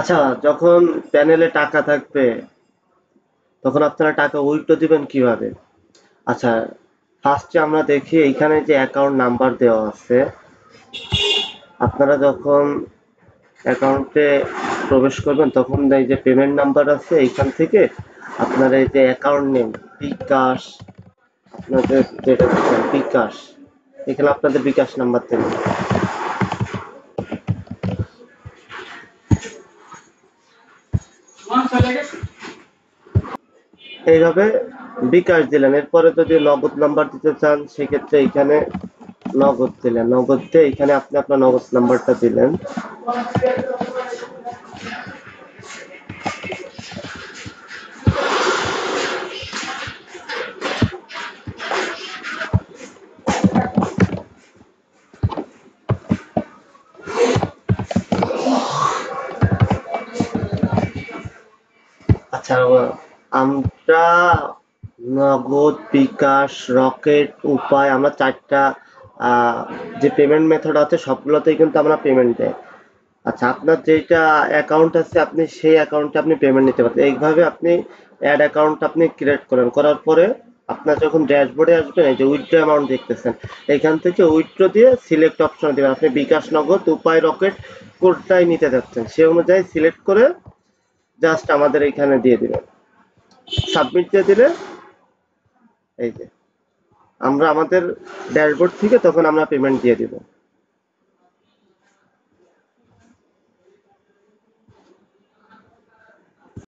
আচ্ছা, যখন প্যানেলে টাকা থাকবে তখন আপনারা টাকা উইথড্র দিবেন কিভাবে? আচ্ছা, ফার্স্টে আমরা দেখি এইখানে যে অ্যাকাউন্ট নাম্বার দেওয়া আছে, আপনারা যখন অ্যাকাউন্টে প্রবেশ করবেন তখন এই যে পেমেন্ট নাম্বার আছে এইখান থেকে আপনার এই যে অ্যাকাউন্ট নেম বিকাশ, আপনাদের যেটা দিচ্ছেন বিকাশ, এখানে আপনাদের বিকাশ নাম্বার দেবেন। এইভাবে বিকাশ দিলেন, এরপরে যদি নগদ নাম্বার দিতে চান সেক্ষেত্রে এখানে নগদ দিলেন, নগদ দিয়ে এখানে আপনি আপনার নগদ নাম্বারটা দিলেন। আচ্ছা, আমরা নগদ, বিকাশ, রকেট, উপায়, আমরা চারটা যে পেমেন্ট মেথড আছে সবগুলোতেই কিন্তু আমরা পেমেন্ট দেয়। আচ্ছা, আপনার যেটা অ্যাকাউন্ট আছে আপনি সেই অ্যাকাউন্টে আপনি পেমেন্ট নিতে পারবেন। এইভাবে আপনি অ্যাড অ্যাকাউন্ট আপনি ক্রিয়েট করেন, করার পরে আপনার যখন ড্যাশবোর্ডে আসবেন এই যে উইথড্র অ্যামাউন্ট দেখতেছেন, এখান থেকে উইথড্র দিয়ে সিলেক্ট অপশন দিবেন। আপনি বিকাশ, নগদ, উপায়, রকেট কোনটাই নিতে যাচ্ছেন সে অনুযায়ী সিলেক্ট করে জাস্ট আমাদের এখানে দিয়ে দিবেন, সাবমিট দিয়ে দিলে এই যে আমরা আমাদের ড্যাশবোর্ড থেকে তখন আমরা পেমেন্ট দিয়ে দিব।